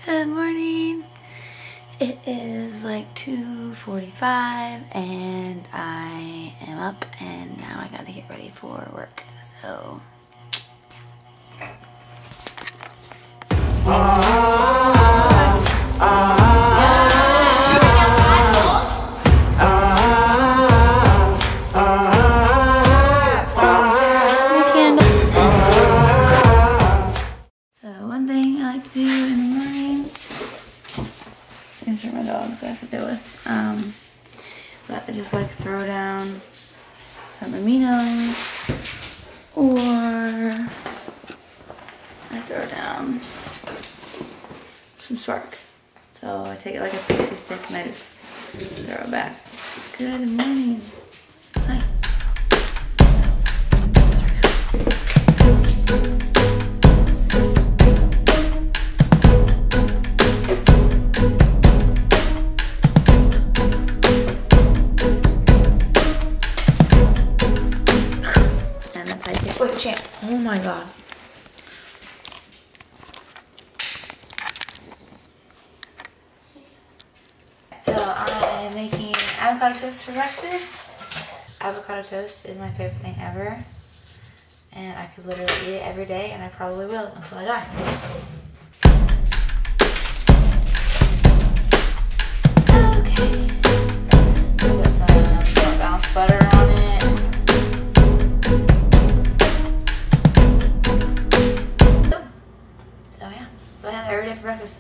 Good morning. It is like 2:45 and I am up and now I gotta get ready for work. So one thing I like to do in the morning is for my dogs I have to deal with. But I just like to throw down some aminos, or I throw down some spark. So I take it like a pixie stick and I just throw it back. Good morning. Hi. So I'm doing this right now. Wait, champ. Oh my god. So I'm making avocado toast for breakfast. Avocado toast is my favorite thing ever. And I could literally eat it every day, and I probably will until I die. Okay. Put some bounce butter on it. So I have every day for breakfast.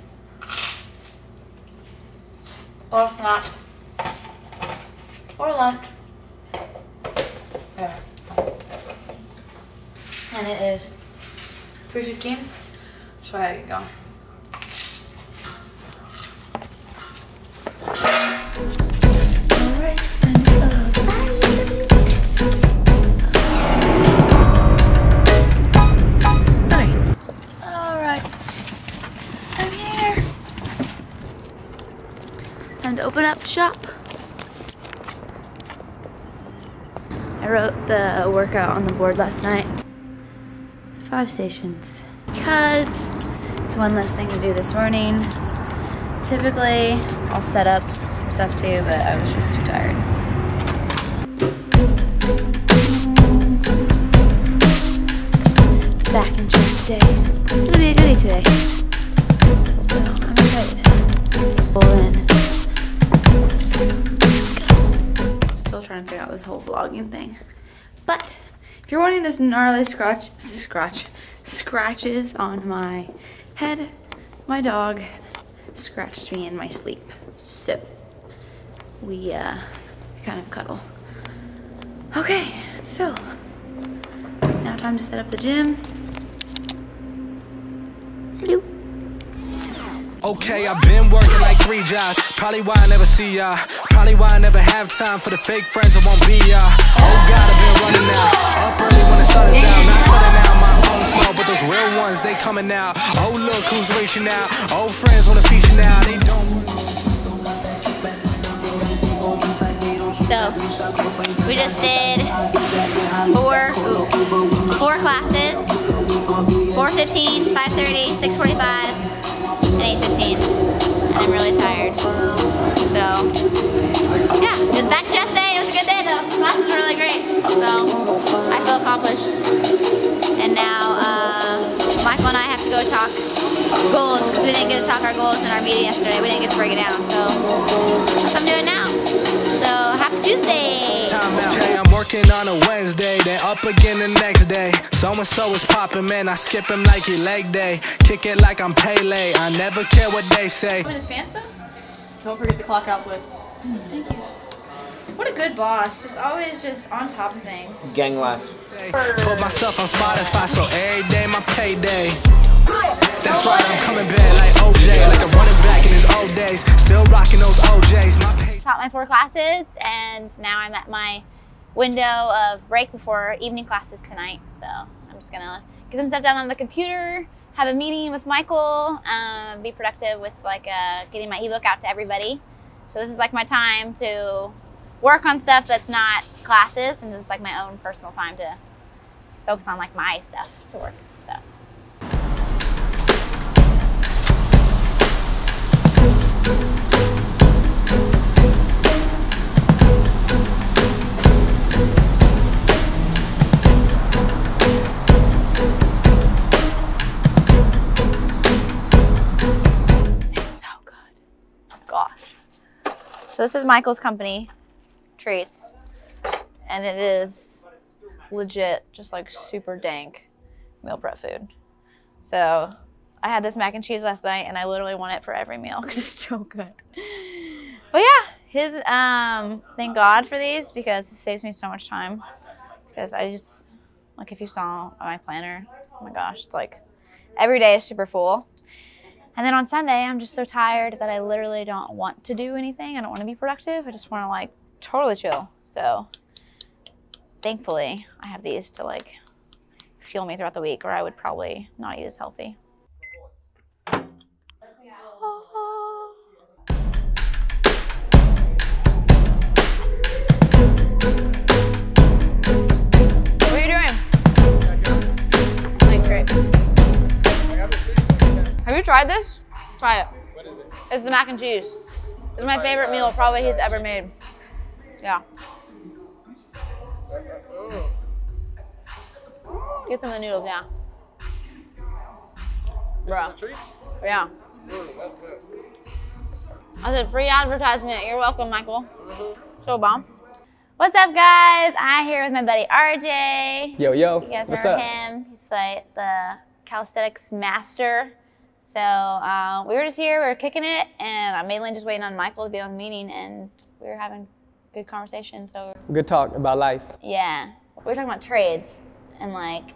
Or snack. Or lunch. Whatever. And it is 3:15. So I gotta get going. Alright, it's time to go. Bye. Alright. I'm here. Time to open up shop. I wrote the workout on the board last night. 5 stations. Because it's one less thing to do this morning. Typically, I'll set up some stuff too, but I was just too tired. It's back in church day. It's gonna be a goodie today. So I'm excited. Pull in. Let's go. Still trying to figure out this whole vlogging thing. But if you're wanting this gnarly scratches on my head, my dog scratched me in my sleep. So we kind of cuddle. Okay, so now time to set up the gym. Hello. Okay, I've been working like 3 jobs. Probably why I never see ya. Probably why I never have time for the fake friends that won't be ya. Oh God, I've been running now. Up early when the sun is out. Not setting out my own soul, but those real ones, they coming out. Oh look who's reaching out. Old friends wanna feature now. They don't. So we just did four classes. 4:15, 5:30, 6:45. And 8:15, and I'm really tired. So, yeah, it was back to yesterday. It was a good day though. Classes were really great. So, I feel accomplished. And now, Michael and I have to go talk goals because we didn't get to talk our goals in our meeting yesterday. We didn't get to break it down. So, that's what I'm doing now. So, happy Tuesday. Okay, I'm working on a Wednesday, then up again the next day. So-and-so is popping, man, I skip him like he leg day. Kick it like I'm Pele, I never care what they say. In his pants though? Don't forget to clock out, Bliss. Thank you. What a good boss, just always just on top of things. Gang life. Put myself on Spotify, so every day my payday. That's right, I'm coming back like OJ, like a running back in his old days. Still rocking those OJs. Taught my 4 classes, and now I'm at my window of break before evening classes tonight. So I'm just gonna get some stuff done on the computer, have a meeting with Michael, be productive with like getting my ebook out to everybody. So this is like my time to work on stuff that's not classes, and this is like my own personal time to focus on like my stuff to work. So So this is Michael's company, Treats, and it is legit just like super dank meal prep food. So I had this mac and cheese last night, and I literally want it for every meal because it's so good. But yeah, thank God for these because it saves me so much time. Because I just, like if you saw my planner, oh my gosh, it's like every day is super full. And then on Sunday, I'm just so tired that I literally don't want to do anything. I don't want to be productive. I just want to like totally chill. So thankfully, I have these to like fuel me throughout the week, or I would probably not eat as healthy. What are you doing? Like grapes. Have you tried this? Try it. What is it? It's the mac and cheese. It's my favorite meal probably he's ever made. Yeah. Get some of the noodles, yeah. Bro. Yeah. I said free advertisement. You're welcome, Michael. So bomb. What's up, guys? I'm here with my buddy RJ. Yo, yo. You guys What's remember up? him? He's like the calisthenics master. So we were just here, we were kicking it, and I'm mainly just waiting on Michael to be on the meeting, and we were having a good conversation. So Good talk about life. yeah, we were talking about trades and like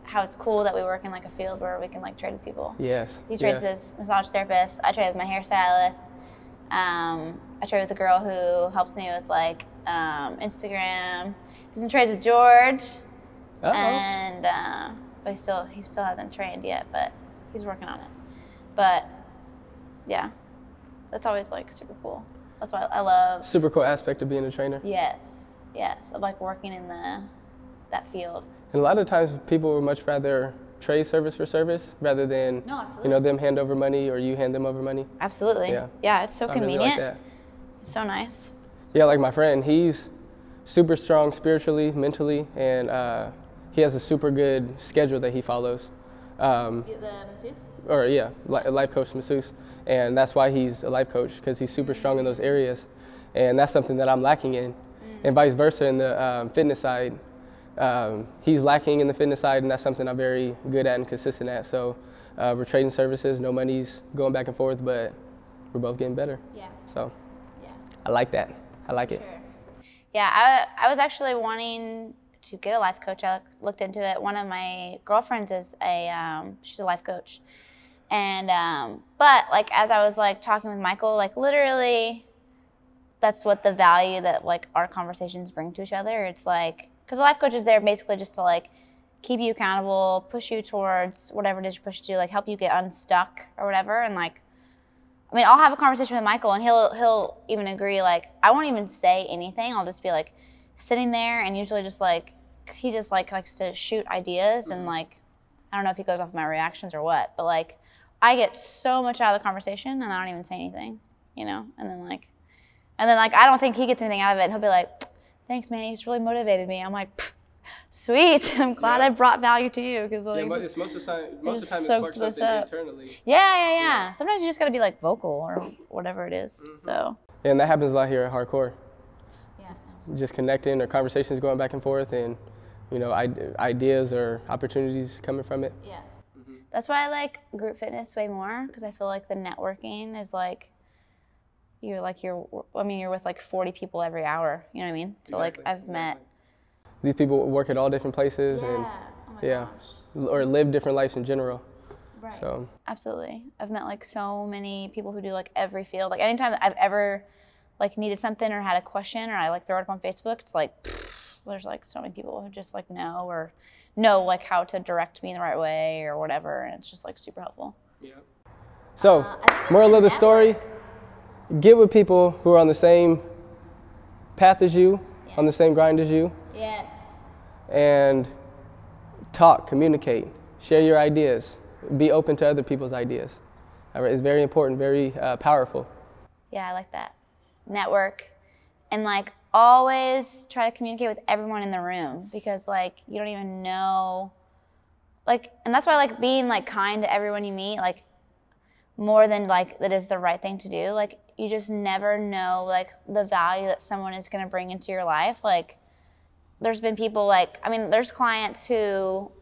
how it's cool that we work in like a field where we can like trade with people. Yes. He trades as massage therapist. I trade with my hairstylist. I trade with a girl who helps me with like Instagram. Did some trades with George, and but he still hasn't trained yet, but he's working on it. But yeah, that's always like super cool. That's why I love. Super cool aspect of being a trainer. Yes, of like working in that field. And a lot of times people would much rather trade service for service rather than them hand over money or you hand them over money. Absolutely. Yeah, it's so I convenient. really like that. It's so nice. Yeah, like my friend, he's super strong spiritually, mentally, and he has a super good schedule that he follows. The masseuse? Or yeah, a life coach masseuse, and that's why he's a life coach, because he's super strong in those areas, and that's something that I'm lacking in, and vice versa in the fitness side. He's lacking in the fitness side, and that's something I'm very good at and consistent at. So we're trading services, no money's going back and forth, but we're both getting better. Yeah. So I like that. I like it. Yeah, I was actually wanting to get a life coach. I looked into it. One of my girlfriends is she's a life coach. And, but like, as I was like talking with Michael, like literally that's what the value that like our conversations bring to each other. It's like, because a life coach is there basically just to like keep you accountable, push you towards whatever it is you're pushed to, like help you get unstuck or whatever. And like, I mean, I'll have a conversation with Michael and he'll even agree, like, I won't even say anything. I'll just be like sitting there and usually just like, cause he just like likes to shoot ideas and like, I don't know if he goes off my reactions or what, but like, I get so much out of the conversation and I don't even say anything, you know? And then like, I don't think he gets anything out of it. And he'll be like, thanks, man, you just really motivated me. I'm like, sweet. I'm glad I brought value to you. Cause like, it's most of the time it sparks something internally. Yeah. Sometimes you just gotta be like vocal or whatever it is, so. And that happens a lot here at Hardcore. Yeah. Just connecting or conversations going back and forth and, ideas or opportunities coming from it. Yeah. That's why I like group fitness way more, because I feel like the networking is like, you're with like 40 people every hour, you know what I mean? So like I've met. These people work at all different places and or live different lives in general. Right. So. Absolutely. I've met like so many people who do like every field. Like anytime that I've ever like needed something or had a question or I like throw it up on Facebook, it's like, there's like so many people who just like know like how to direct me in the right way or whatever, and it's just like super helpful. Yeah. So, moral of the story, get with people who are on the same path as you, on the same grind as you. Yes. And talk, communicate, share your ideas, be open to other people's ideas. All right, it's very important, very powerful. Yeah, I like that. Network, and like always try to communicate with everyone in the room, because like you don't even know, like, and that's why like being like kind to everyone you meet, like more than like that is the right thing to do. Like you just never know like the value that someone is going to bring into your life. Like there's been people like, I mean, there's clients who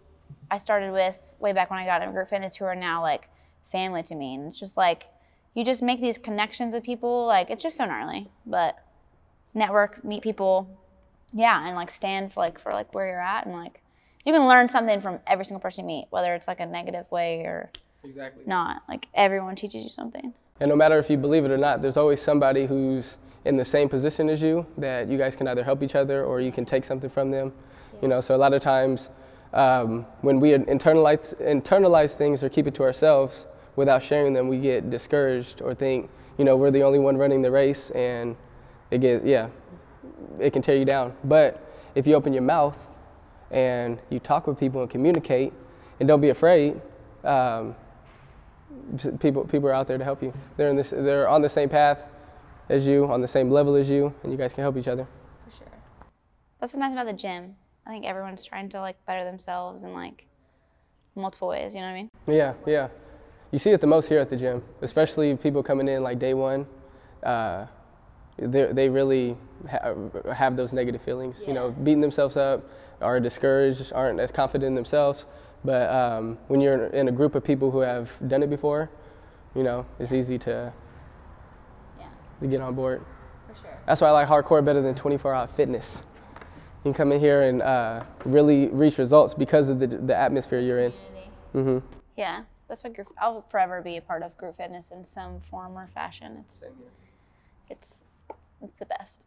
I started with way back when I got into group fitness who are now like family to me. And it's just like, you just make these connections with people. Like it's just so gnarly, but network, meet people. Yeah. And like stand for where you're at. And like, you can learn something from every single person you meet, whether it's like a negative way or not. Like everyone teaches you something. And no matter if you believe it or not, there's always somebody who's in the same position as you that you guys can either help each other or you can take something from them. Yeah. You know, so a lot of times when we internalize things or keep it to ourselves without sharing them, we get discouraged or think, you know, we're the only one running the race, and it can tear you down. But if you open your mouth and you talk with people and communicate and don't be afraid, people are out there to help you. They're on the same path as you, on the same level as you, and you guys can help each other. For sure. That's what's nice about the gym. I think everyone's trying to like better themselves in like multiple ways, you know what I mean? Yeah, yeah. You see it the most here at the gym, especially people coming in like day one. They really have those negative feelings, you know, beating themselves up, are discouraged, aren't as confident in themselves. But when you're in a group of people who have done it before, you know, it's easy to get on board. For sure. That's why I like hardcore better than 24-hour fitness. You can come in here and really reach results because of the atmosphere you're in. Mm-hmm. Yeah, that's why I'll forever be a part of group fitness in some form or fashion. It's the best.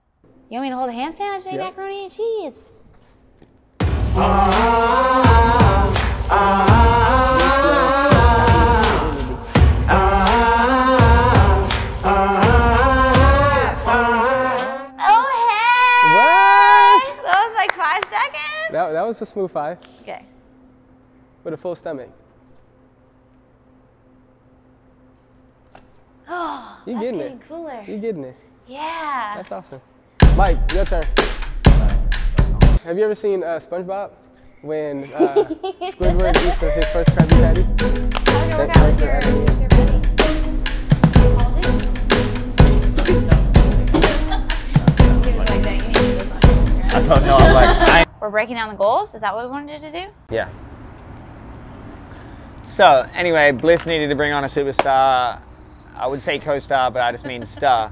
You want me to hold a handstand? I just ate macaroni and cheese. That was a smooth 5. Okay. With a full stomach. Oh, you that's getting getting cooler. You getting it. Yeah. That's awesome. Mike, your turn. Have you ever seen SpongeBob when Squidward eats his first Krabby Patty? I don't know. I'm like, We're breaking down the goals. Is that what we wanted to do? Yeah. So anyway, Bliss needed to bring on a superstar. I would say co-star, but I just mean star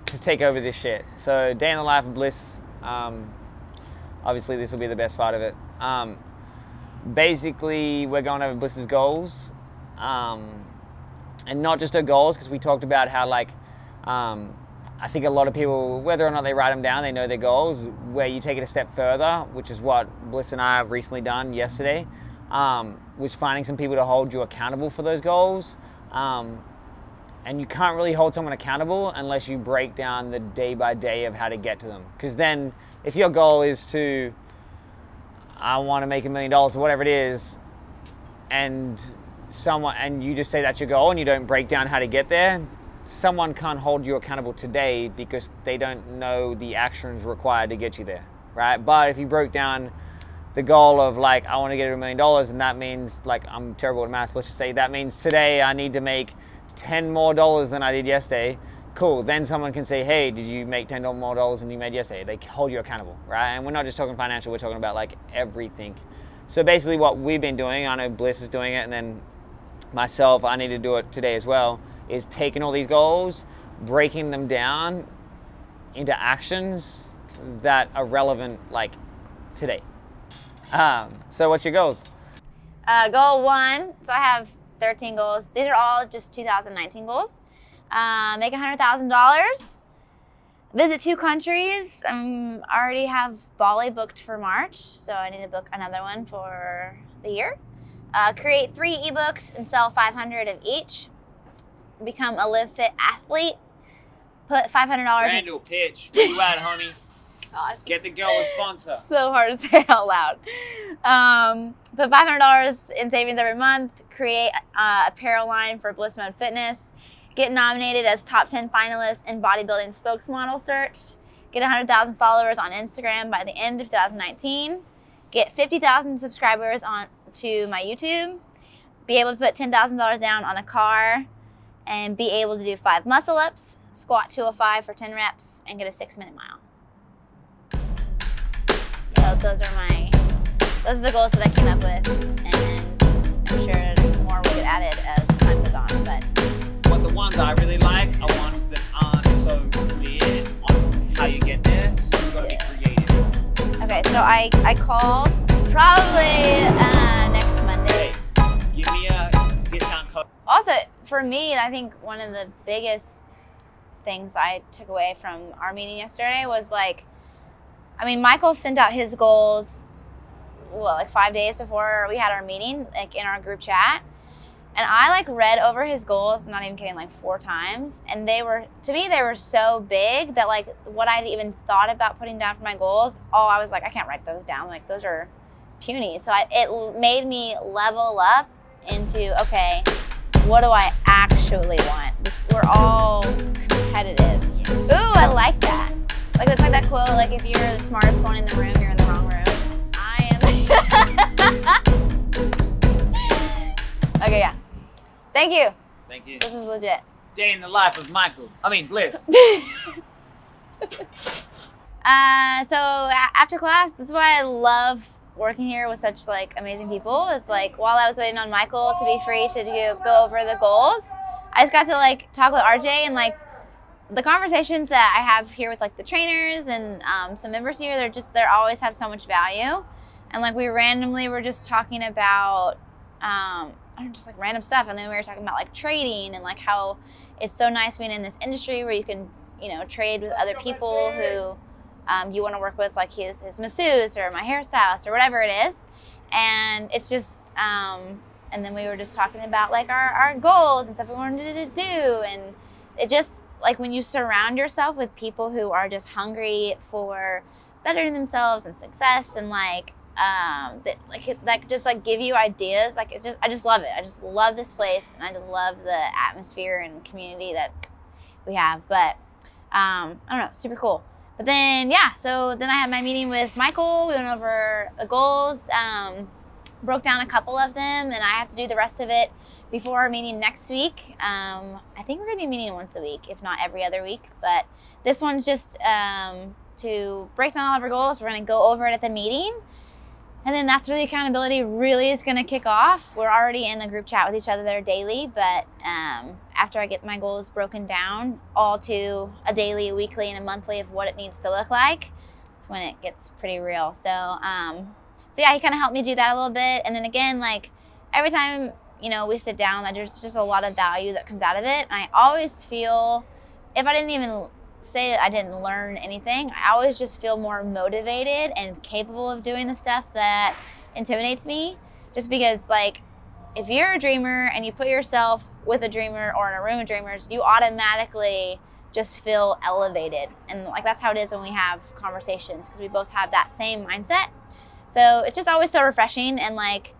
to take over this shit. So day in the life of Bliss. Obviously, this will be the best part of it. Basically, we're going over Bliss's goals, and not just her goals, because we talked about how like. I think a lot of people, whether or not they write them down, they know their goals, where you take it a step further, which is what Bliss and I have recently done yesterday, was finding some people to hold you accountable for those goals. And you can't really hold someone accountable unless you break down the day by day of how to get to them. Because then if your goal is to, I want to make $1 million or whatever it is, and you just say that's your goal and you don't break down how to get there, someone can't hold you accountable today because they don't know the actions required to get you there, right? But if you broke down the goal of like, I want to get $1 million, and that means, like, I'm terrible at math, let's just say that means today I need to make $10 more than I did yesterday. Cool, then someone can say, hey, did you make $10 more than you made yesterday? They hold you accountable, right? And we're not just talking financial, we're talking about like everything. So basically what we've been doing, I know Bliss is doing it, and then myself, I need to do it today as well, is taking all these goals, breaking them down into actions that are relevant like today. So what's your goals? Goal 1, so I have 13 goals. These are all just 2019 goals. Make $100,000. Visit 2 countries. I already have Bali booked for March, so I need to book another one for the year. Create 3 ebooks and sell 500 of each. Become a Live Fit athlete. Put $500. Randall, pitch. Where you at, homie? Gosh, get the girl a sponsor. So hard to say out loud. Put $500 in savings every month. Create an apparel line for BlissMode Fitness. Get nominated as top 10 finalists in bodybuilding spokesmodel search. Get 100,000 followers on Instagram by the end of 2019. Get 50,000 subscribers on to my YouTube. Be able to put $10,000 down on a car, and be able to do 5 muscle ups, squat 205 for 10 reps, and get a 6-minute mile. So those are the goals that I came up with, and I'm sure more will get added as time goes on. But the ones I really like are ones that aren't so clear on how you get there, so you've got to be creative. Okay, so I called probably next Monday. Hey, give me a discount code. Also, for me, I think one of the biggest things I took away from our meeting yesterday was like, I mean, Michael sent out his goals, well, like 5 days before we had our meeting, like in our group chat. And I like read over his goals, not even kidding, like 4 times. And they were, to me, they were so big that like what I'd even thought about putting down for my goals, I was like, I can't write those down. Like those are puny. So it made me level up into, okay, what do I actually want? We're all competitive. Ooh, I like that. Like it's like that quote, like if you're the smartest one in the room, you're in the wrong room. I am. Okay, yeah. Thank you. Thank you. This is legit. Day in the life of Bliss. So after class, this is why I love working here with such like amazing people. It's like while I was waiting on Michael to be free to go over the goals, I just got to like talk with RJ, and like the conversations that I have here with like the trainers and some members here, they're always have so much value. And like we randomly were just talking about just like random stuff, and then we were talking about like trading and like how it's so nice being in this industry where you can, you know, trade with other people who you want to work with, like his masseuse or my hairstylist or whatever it is. And it's just and then we were just talking about like our goals and stuff we wanted to do. And it just, like when you surround yourself with people who are just hungry for bettering themselves and success, and like that just like give you ideas, like it's just, I just love it. I just love this place, and I just love the atmosphere and community that we have. But I don't know, super cool. But then yeah, so then I had my meeting with Michael. We went over the goals, broke down a couple of them, and I have to do the rest of it before our meeting next week. I think we're gonna be meeting once a week, if not every other week. But this one's just to break down all of our goals. We're gonna go over it at the meeting. And then that's where the accountability really is gonna kick off. We're already in the group chat with each other there daily, but after I get my goals broken down all to a daily, a weekly, and a monthly of what it needs to look like, that's when it gets pretty real. So yeah, he kind of helped me do that a little bit. And then again, like every time, you know, we sit down, there's just a lot of value that comes out of it. And I always feel, if I didn't even say that I didn't learn anything, I always just feel more motivated and capable of doing the stuff that intimidates me. Just because like, if you're a dreamer and you put yourself with a dreamer or in a room of dreamers, you automatically just feel elevated. And like, that's how it is when we have conversations, because we both have that same mindset. So it's just always so refreshing. And like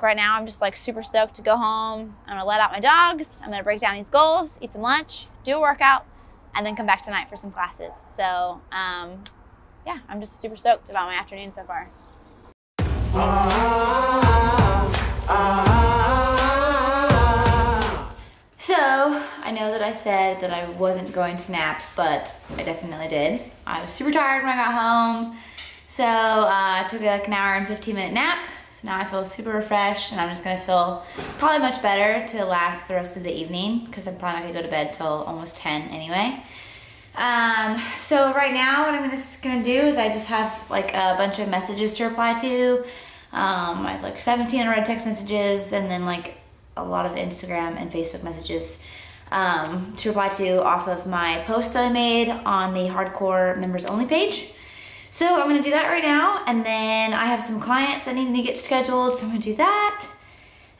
right now, I'm just like super stoked to go home. I'm gonna let out my dogs. I'm gonna break down these goals, eat some lunch, do a workout, and then come back tonight for some classes. So yeah, I'm just super stoked about my afternoon so far. So I know that I said that I wasn't going to nap, but I definitely did. I was super tired when I got home. So I took like an hour and 15-minute nap. So now I feel super refreshed, and I'm just gonna feel probably much better to last the rest of the evening, because I'm probably not gonna go to bed till almost 10 anyway. So right now what I'm just gonna do is I just have like a bunch of messages to reply to. I have like 17 unread text messages, and then like a lot of Instagram and Facebook messages to reply to off of my post that I made on the hardcore members only page. So I'm gonna do that right now, and then I have some clients that need to get scheduled, so I'm gonna do that.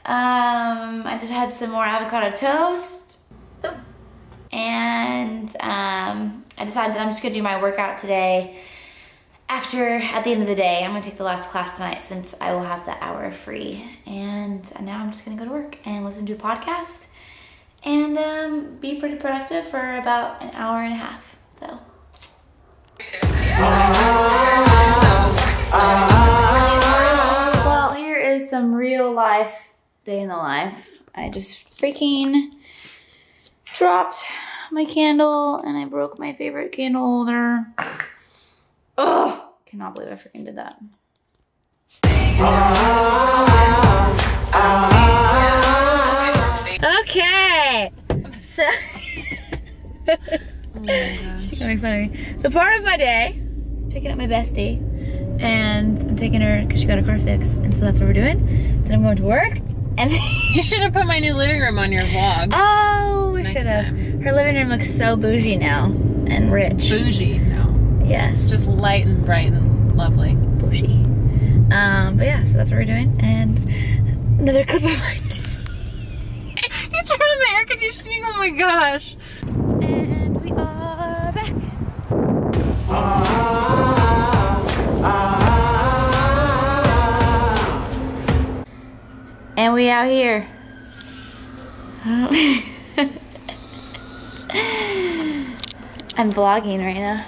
I just had some more avocado toast, and I decided that I'm just gonna do my workout today. At the end of the day, I'm gonna take the last class tonight, since I will have that hour free. And now I'm just gonna go to work and listen to a podcast and be pretty productive for about an hour and a half. So. Well, here is some real life day in the life. I just freaking dropped my candle and I broke my favorite candle holder. Ugh! Cannot believe I freaking did that. Okay! So... oh my gosh. She's gonna make fun of me. So part of my day, picking up my bestie, and I'm taking her because she got a car fixed, and so that's what we're doing. Then I'm going to work, and you should have put my new living room on your vlog. Oh, we should have. Her living room looks so bougie now and rich. Bougie, no. Yes. Just light and bright and lovely. Bougie. But yeah, so that's what we're doing, and another clip of my You turned on the air conditioning. Oh my gosh. And we are back. And we out here. I'm vlogging right now.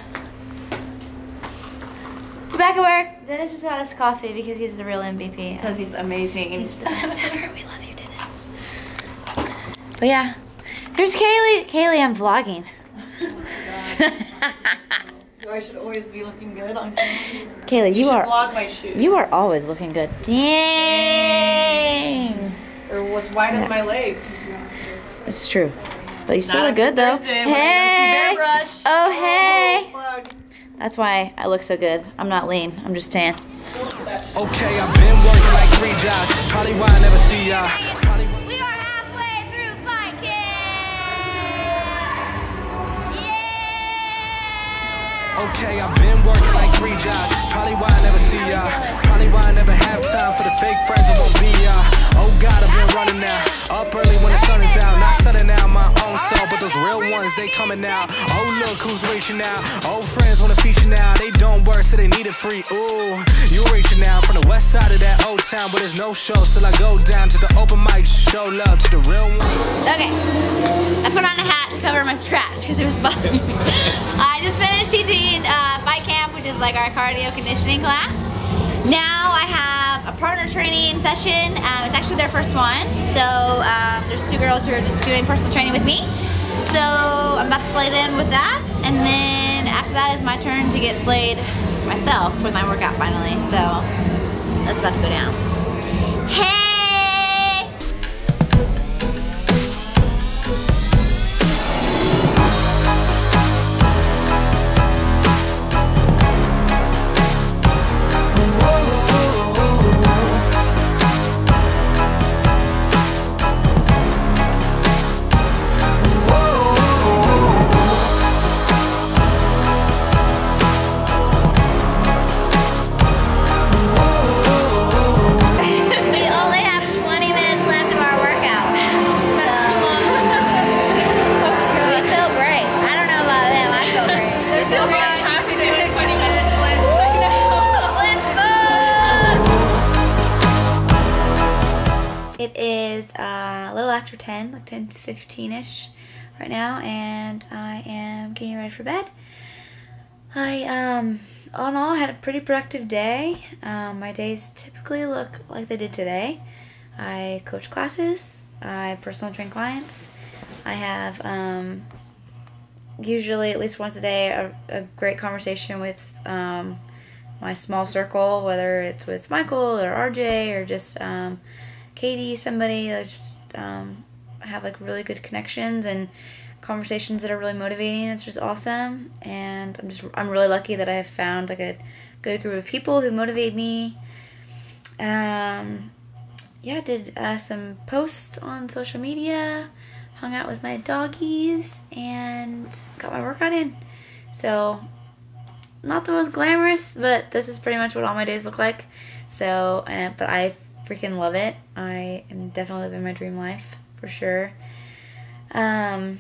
We're back at work. Dennis just got us coffee because he's the real MVP. Because he's amazing. He's the best ever. We love you, Dennis. But yeah, here's Kaylee. Kaylee, I'm vlogging. So I should always be looking good on camera. Kaylee, you are vlog my shoes. You are always looking good. Dang. They're as wide as my legs. It's true. But you still look good though. Hey. Oh hey. That's why I look so good. I'm not lean. I'm just tan. Okay, I've been working like 3 jobs. Probably why I never see ya. We are halfway through fight camp. Yeah. Okay, I've been working like 3 jobs. Probably why I never see ya. Probably why I never have time for the fake friends who won't be ya. Oh God, I've been running now. Up early when the sun is out. Not sunning out my own soul, but those real ones, they coming out. Oh look who's reaching out. Old friends wanna feature now. They don't work, so they need it free. Ooh, you reaching out from the west side of that old town, but there's no show, till I go down to the open mic, show love to the real ones. Okay, I put on a hat to cover my scratch because it was bothering me. I just finished teaching fight camp, which is like our cardio conditioning class. Now I have a partner training session. It's actually their first one. So there's 2 girls who are just doing personal training with me. So I'm about to slay them with that. And then after that is my turn to get slayed myself with my workout finally. So that's about to go down. Hey! It is a little after 10, like 10:15ish right now, and I am getting ready for bed. I, all in all, had a pretty productive day. My days typically look like they did today. I coach classes, I personal train clients. I have, usually at least once a day, a great conversation with my small circle, whether it's with Michael or RJ or just Katie, somebody. I just have like really good connections and conversations that are really motivating. It's just awesome, and I'm really lucky that I have found like a good group of people who motivate me. Yeah, I did some posts on social media, hung out with my doggies, and got my workout in. So not the most glamorous, but this is pretty much what all my days look like. So, but I freaking love it. I am definitely living my dream life for sure. But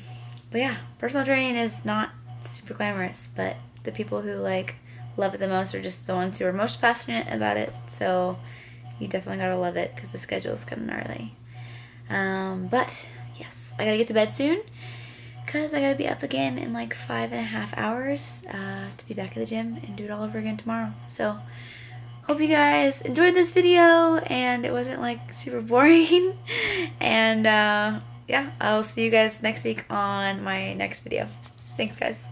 yeah, personal training is not super glamorous, but the people who like love it the most are just the ones who are most passionate about it. So you definitely gotta love it because the schedule is kind of gnarly. But yes, I gotta get to bed soon because I gotta be up again in like 5.5 hours to be back at the gym and do it all over again tomorrow. So hope you guys enjoyed this video and it wasn't like super boring. And yeah, I'll see you guys next week on my next video. Thanks, guys.